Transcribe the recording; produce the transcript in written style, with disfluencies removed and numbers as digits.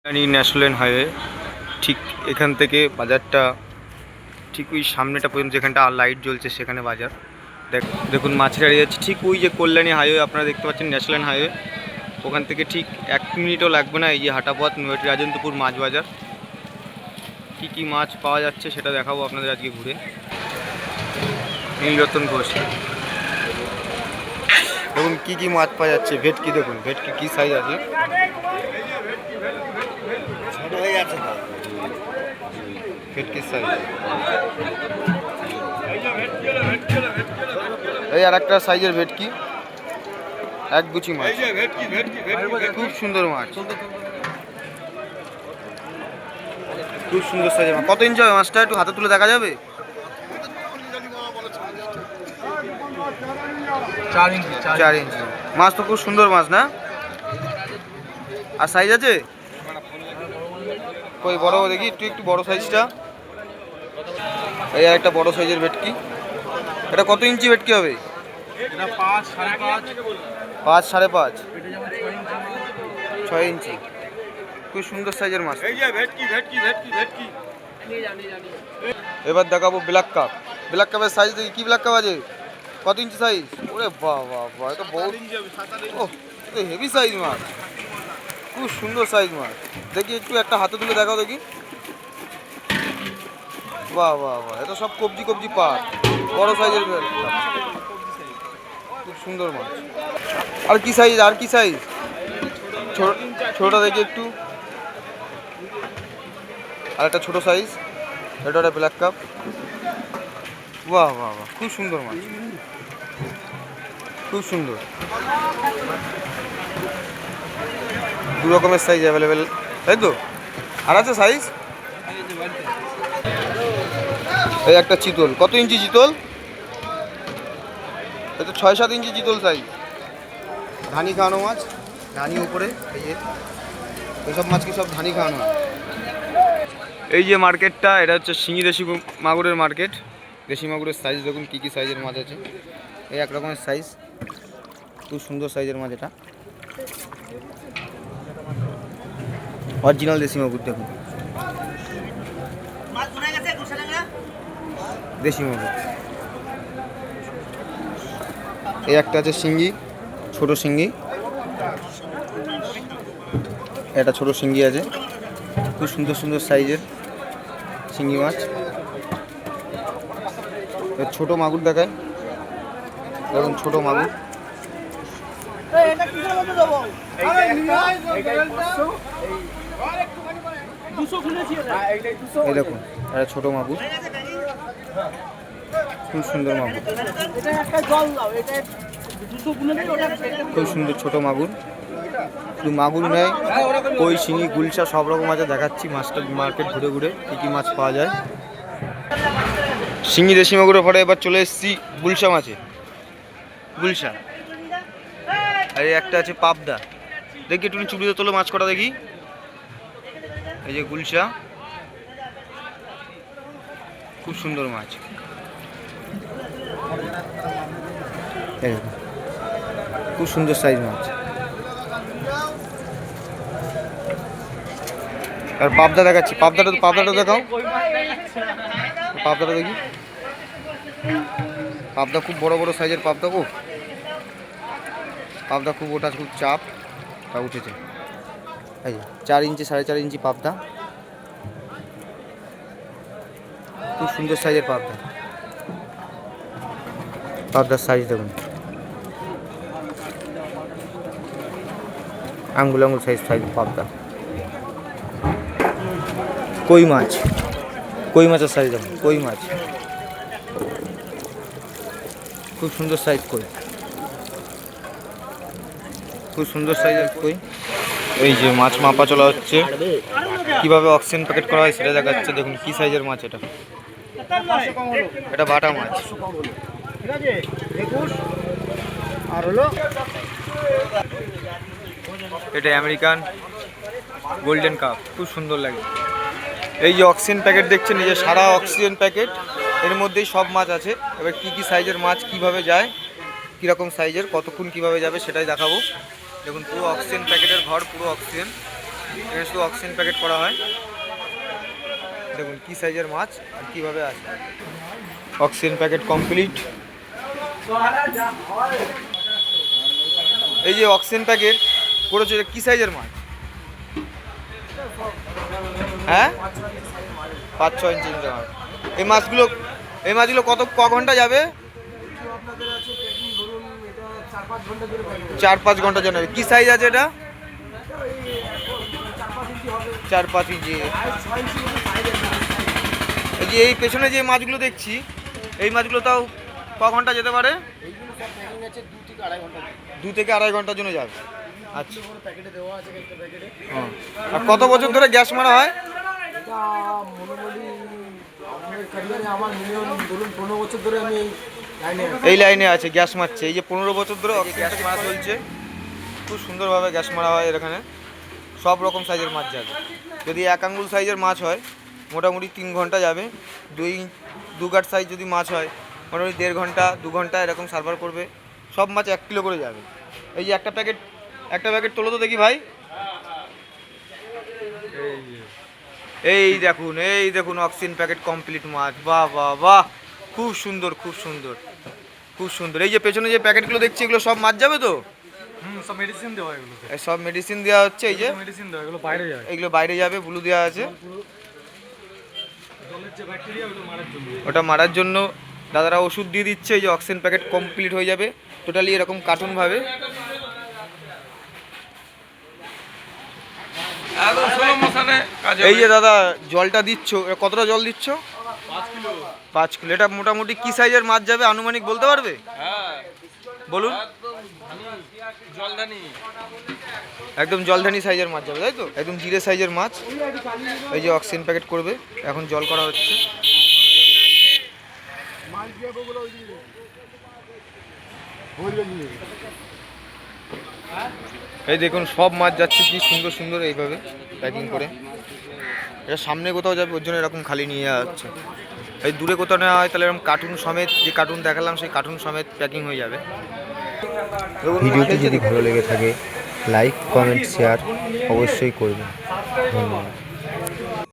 National highway ঠিক এখান থেকে বাজারটা ঠিক ওই সামনেটা পর্যন্ত যেখানটা আর লাইট জ্বলছে সেখানে বাজার। দেখুন মাছের গাড়ি যাচ্ছে ঠিক ওই যে কল্যাণী হাইওয়ে আপনারা দেখতে পাচ্ছেন ন্যাশনাল হাইওয়ে, ওখান থেকে ঠিক 1 মিনিটও লাগবে না। এই যে হাটাপথ নৈহাটি রাজেন্দ্রপুর মাছ বাজার, কী কী মাছ পাওয়া যাচ্ছে সেটা দেখাবো আপনাদের আজকে ঘুরে। নীলরতন ঘোষ, দেখুন কী কী মাছ পাওয়া যাচ্ছে। ভেটকি দেখুন, ভেটকি কী সাইজ আছে, ভেটকির সাইজ। এই আর একটা সাইজের ভেটকি, এক গুচি মাছ, খুব সুন্দর মাছ, খুব সুন্দর সাইজের মাছ। কত ইঞ্চি হবে মাছটা, একটু হাতে তুলে দেখা যাবে? 4 ইঞ্চি মাছ তো খুব সুন্দর মাছ না? আর সাইজ আছে কই বড় দেখি একটু বড় সাইজটা। এই আর একটা বড় সাইজের ভেটকি, এটা কত ইঞ্চি ভেটকি হবে? 5 5.5 6 ইঞ্চি, খুব সুন্দর সাইজের মাছ। এবার দেখাবো ব্ল্যাক কাপ। ব্ল্যাক কাপের সাইজ দেখি, কি ব্ল্যাক কাপ আছে, কত ইঞ্চি সাইজ? ওরে বাহ বাহ বাহ, এটা বহুত হেভি সাইজ মাছ, খুব সুন্দর সাইজ মাছ। দেখি একটু একটা হাতে তুলে দেখাও দেখি। বাহ বাহ বাহ, এটা সব কবজি কবজি পা, বড় সাইজের, খুব সুন্দর মাছ। আর কি সাইজ, আর কি সাইজ? ছোটটা দেখি একটু, আর একটা ছোটো সাইজ, এটা একটা ব্ল্যাক কাপ। বাহ বাহ বাহ, খুব সুন্দর মাছ, খুব সুন্দর। 2 রকমের সাইজ অ্যাভেলেবেল, তাই তো? আর আছে সাইজ? এই একটা চিতল, কত ইঞ্চি চিতল? এই তো 6 7 ইঞ্চি চিতল সাইজ। ধানি খাওয়ানো মাছ, ধানি উপরে, এই যে এইসব মাছ কি সব ধানি খাওয়ানো হয়। এই যে মার্কেটটা, এটা হচ্ছে শিঙি দেশি মাগুরের মার্কেট। দেশি মাগুরের সাইজ দেখুন কী কী সাইজের মাছ আছে। এই এক রকমের সাইজ, খুব সুন্দর সাইজের মাছ। এটা অরিজিনাল দেশি মাগুর, দেখুন দেশি মাগুর। এই একটা আছে শিঙ্গি, ছোট শিঙ্গি, এটা ছোট শিঙ্গি আছে, খুব সুন্দর সুন্দর সাইজের শিঙ্গি মাছ। ছোট মাগুর দেখায়, দেখুন ছোট মাগুর। এই দেখুন এটা ছোট মাগুর, খুব সুন্দর মাগুর, খুব সুন্দর ছোট মাগুর। শুধু মাগুর নয়, কই, শিঙি, গুলশা সব রকম মাছ দেখাচ্ছি। মাছটা মার্কেট ঘুরে ঘুরে কী কী মাছ পাওয়া যায়। শিঙি দেশি মাগুরের পরে এবার চলে এসেছি গুলশা মাছে। গুলশা, আর একটা আছে পাবদা। দেখি একটু চুড়িতে তোলো মাছ কটা দেখি। এই যে গুলশা, খুব সুন্দর মাছ, খুব সুন্দর সাইজ মাছ। আর পাবদা দেখাচ্ছি, পাবদাটা দেখাও, পাবদাটা দেখি। পাবদা খুব বড় বড় সাইজের পাবদা, গো পাবদা খুব ওটা, খুব চাপ তা উঠেছে। এই 4 ইঞ্চি 4.5 ইঞ্চি পাবদা, খুব সুন্দর সাইজের পাবদা। পাবদার সাইজ দেখুন, আঙ্গুল আঙ্গুল সাইজ পাবদা। কই মাছ, কই মাছের সাইজ দেখুন, কই মাছ খুব সুন্দর সাইজ, কই খুব সুন্দর সাইজের কই। এই যে মাছ মাপা চলা হচ্ছে, কিভাবে অক্সিজেন প্যাকেট করা হয় সেটা দেখাচ্ছে। দেখুন কি সাইজের মাছ এটা, এটা বাটা মাছ। এটা আমেরিকান গোল্ডেন কাপ, খুব সুন্দর লাগে। এই যে অক্সিজেন প্যাকেট দেখছেন, এই যে সারা অক্সিজেন প্যাকেট, এর মধ্যেই সব মাছ আছে। এবার কি কি সাইজের মাছ কিভাবে যায়, কীরকম সাইজের, কতক্ষণ কিভাবে যাবে সেটাই দেখাবো। দেখুন পুরো অক্সিজেন প্যাকেটের ঘর, পুরো অক্সিজেন। এখানে শুধু অক্সিজেন প্যাকেট করা হয়। দেখুন কী সাইজের মাছ আর কীভাবে আছে। Oxygen packet complete. এই যে অক্সিজেন প্যাকেট করেছে, এটা কী সাইজের মাছ? হ্যাঁ 5-6 ইঞ্চি মাছ। এই মাছগুলো ক ঘন্টা যাবে? 4-5 ঘন্টার জন্য। কি সাইজ আছে এটা? 4-5 ইঞ্চি। এই যে এই পেছনে যে মাছগুলো দেখছি, এই মাছগুলো তাও ক ঘন্টা যেতে পারে? 2 থেকে আড়াই ঘন্টার জন্য যাবে। আচ্ছা, আর কত বছর ধরে গ্যাস মারা হয়? এই লাইনে আছে গ্যাস মারছে। এই যে 15 বছর ধরে গ্যাস মারা চলছে। খুব সুন্দরভাবে গ্যাস মারা হয় এখানে। সব রকম সাইজের মাছ যাবে। যদি 1 আঙ্গুল সাইজের মাছ হয় মোটামুটি 3 ঘন্টা যাবে। 2 গাঁট সাইজ যদি মাছ হয় মোটামুটি 1.5 ঘন্টা 2 ঘন্টা এরকম সার্ভার করবে। সব মাছ 1 কিলো করে যাবে। এই যে একটা প্যাকেট তোলো তো দেখি ভাই। এই দেখুন অক্সিজেন প্যাকেট কমপ্লিট মাছ। বাহ বাহ বাহ, খুব সুন্দর খুব সুন্দর খুব সুন্দর। এই যে পেছনে যে প্যাকেটগুলো দেখছি এগুলো সব মাছ যাবে তো? সব মেডিসিন দেওয়া এগুলোতে। সব মেডিসিন দেওয়া হচ্ছে। এই যে মেডিসিন দেওয়া, এগুলো বাইরে যাবে। এগুলো বাইরে যাবে, ব্লু দেওয়া আছে। জলের যে ব্যাকটেরিয়া ওগুলো মারার জন্য। ওটা মারার জন্য দাদারা ওষুধ দিয়ে দিচ্ছে। এই যে অক্সিজেন প্যাকেট কমপ্লিট হয়ে যাবে টোটালি এরকম কার্টুনভাবে। এই যে দাদা জলটা দিচ্ছ, কতটা জল দিচ্ছ? 5 কিলো। এটা মোটামুটি কি সাইজের মাছ যাবে আনুমানিক বলতে পারবে? বলুন। একদম জলধানি সাইজের মাছ যাবে, তাই তো? একদম জিরে সাইজের মাছ। এই যে অক্সিজেন প্যাকেট করবে, এখন জল করা হচ্ছে। এই দেখুন সব মাছ যাচ্ছে কি সুন্দর সুন্দর এইভাবে প্যাকিং করে। এটা সামনে কোথাও যাবে ওর জন্য এরকম খালি নিয়ে যাওয়া হচ্ছে। এই দূরে কোথাও নেওয়া হয় তাহলে এরকম কার্টুন সমেত, যে কার্টুন দেখালাম সেই কার্টুন সমেত প্যাকিং হয়ে যাবে। ভিডিওটি যদি ভালো লেগে থাকে লাইক কমেন্ট শেয়ার অবশ্যই করবেন। ধন্যবাদ।